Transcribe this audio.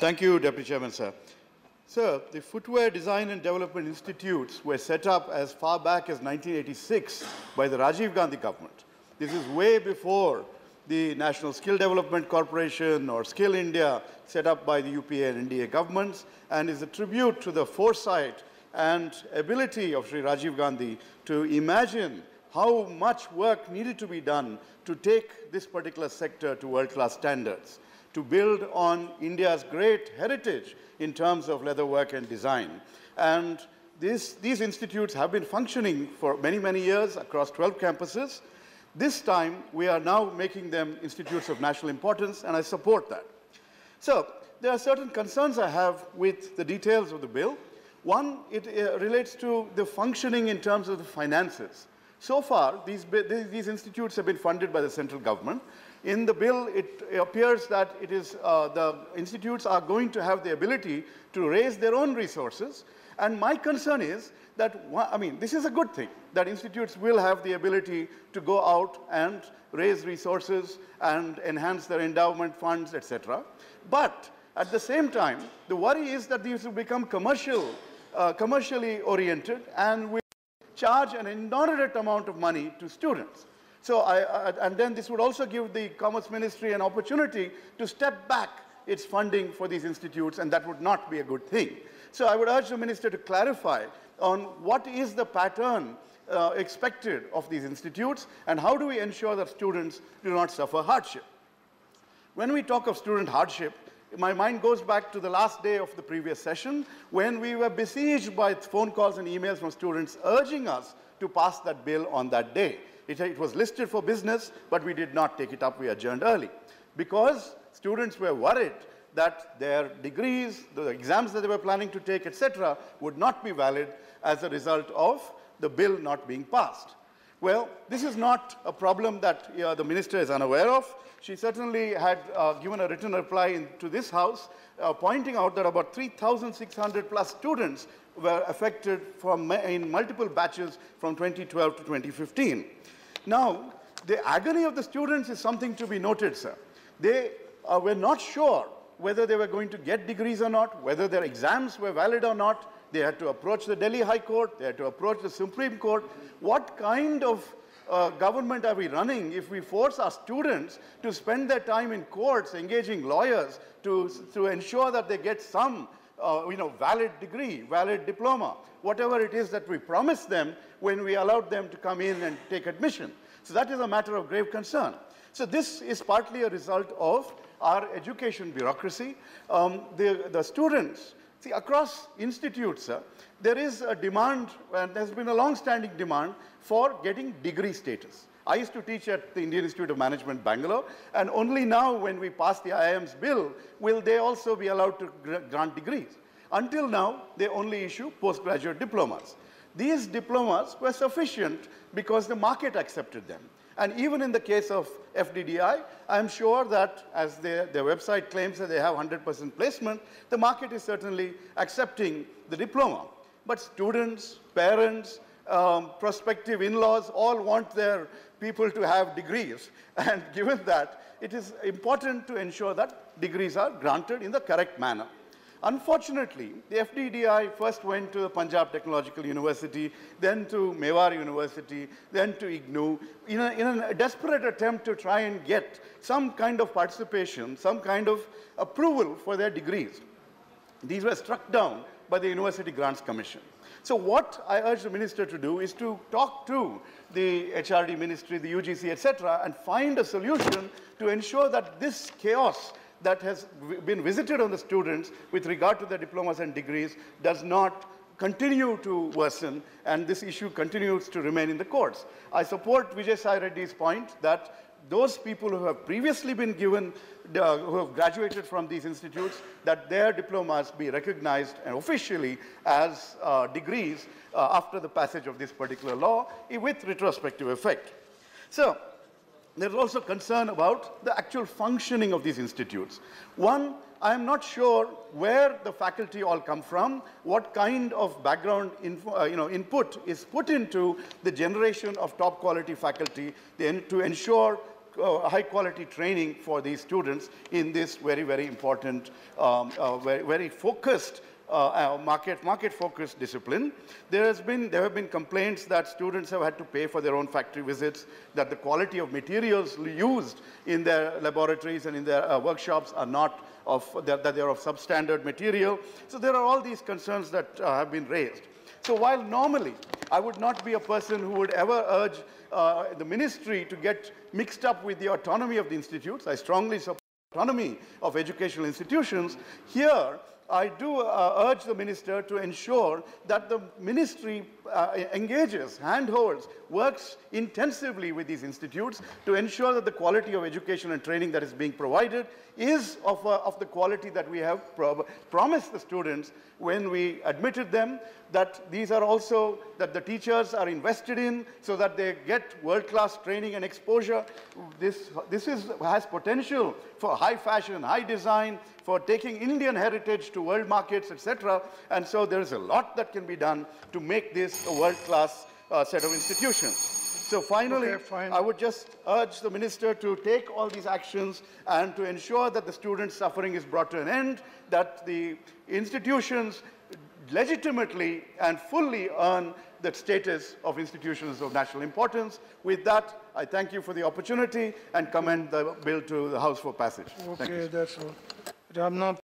Thank you, Deputy Chairman, sir. Sir, the Footwear Design and Development Institutes were set up as far back as 1986 by the Rajiv Gandhi government. This is way before the National Skill Development Corporation or Skill India set up by the UPA and NDA governments, and is a tribute to the foresight and ability of Sri Rajiv Gandhi to imagine how much work needed to be done to take this particular sector to world-class standards, to build on India's great heritage in terms of leatherwork and design. And these institutes have been functioning for many, many years across 12 campuses. This time, we are now making them institutes of national importance, and I support that. So, there are certain concerns I have with the details of the bill. One, it relates to the functioning in terms of the finances. So far, these institutes have been funded by the central government. In the bill, it appears that it is, the institutes are going to have the ability to raise their own resources. And my concern is that, I mean, this is a good thing, that institutes will have the ability to go out and raise resources and enhance their endowment funds, etc. But at the same time, the worry is that these will become commercially oriented and will charge an inordinate amount of money to students. So, and then this would also give the Commerce Ministry an opportunity to step back its funding for these institutes, and that would not be a good thing. So I would urge the Minister to clarify on what is the pattern expected of these institutes, and how do we ensure that students do not suffer hardship. When we talk of student hardship, my mind goes back to the last day of the previous session, when we were besieged by phone calls and emails from students urging us to pass that bill on that day. It was listed for business, but we did not take it up. We adjourned early because students were worried that their degrees, the exams that they were planning to take, etc., would not be valid as a result of the bill not being passed. Well, this is not a problem that the Minister is unaware of. She certainly had given a written reply to this House, pointing out that about 3,600 plus students were affected in multiple batches from 2012 to 2015. Now, the agony of the students is something to be noted, sir. They were not sure whether they were going to get degrees or not, whether their exams were valid or not. They had to approach the Delhi High Court, they had to approach the Supreme Court. What kind of government are we running if we force our students to spend their time in courts engaging lawyers to ensure that they get some valid degree, valid diploma, whatever it is that we promised them when we allowed them to come in and take admission? So that is a matter of grave concern. So this is partly a result of our education bureaucracy. The students, see, across institutes, there is a demand, and there's been a long-standing demand for getting degree status. I used to teach at the Indian Institute of Management, Bangalore, and only now when we pass the IIM's bill, will they also be allowed to grant degrees. Until now, they only issue postgraduate diplomas. These diplomas were sufficient because the market accepted them. And even in the case of FDDI, I'm sure that as their website claims that they have 100% placement, the market is certainly accepting the diploma. But students, parents, prospective in-laws all want their people to have degrees. And given that, it is important to ensure that degrees are granted in the correct manner. Unfortunately, the FDDI first went to the Punjab Technological University, then to Mewar University, then to IGNOU, in a desperate attempt to try and get some kind of participation, some kind of approval for their degrees. These were struck down by the University Grants Commission. So what I urge the Minister to do is to talk to the HRD Ministry, the UGC, etc., and find a solution to ensure that this chaos that has been visited on the students with regard to their diplomas and degrees does not continue to worsen, and this issue continues to remain in the courts. I support Vijay Sai Reddy's point that those people who have previously been given, who have graduated from these institutes, that their diplomas be recognized and officially as degrees after the passage of this particular law with retrospective effect. So, there's also concern about the actual functioning of these institutes. One, I am not sure where the faculty all come from, what kind of background input is put into the generation of top quality faculty to ensure high quality training for these students in this very, very important, very focused market focused discipline. There have been complaints that students have had to pay for their own factory visits, that the quality of materials used in their laboratories and in their workshops are not that they are of substandard material. So there are all these concerns that have been raised. So while normally I would not be a person who would ever urge the ministry to get mixed up with the autonomy of the institutes, I strongly support autonomy of educational institutions. Here, I do urge the minister to ensure that the ministry engages, handholds, works intensively with these institutes to ensure that the quality of education and training that is being provided is of the quality that we have promised the students when we admitted them, that these are also, that the teachers are invested in so that they get world-class training and exposure. This has potential for high fashion, high design, for taking Indian heritage to world markets, etc. And so there is a lot that can be done to make this a world-class set of institutions. So finally, I would just urge the minister to take all these actions and to ensure that the students' suffering is brought to an end, that the institutions legitimately and fully earn the status of institutions of national importance. With that, I thank you for the opportunity and commend the bill to the House for passage. Okay, that's all. Ramnath.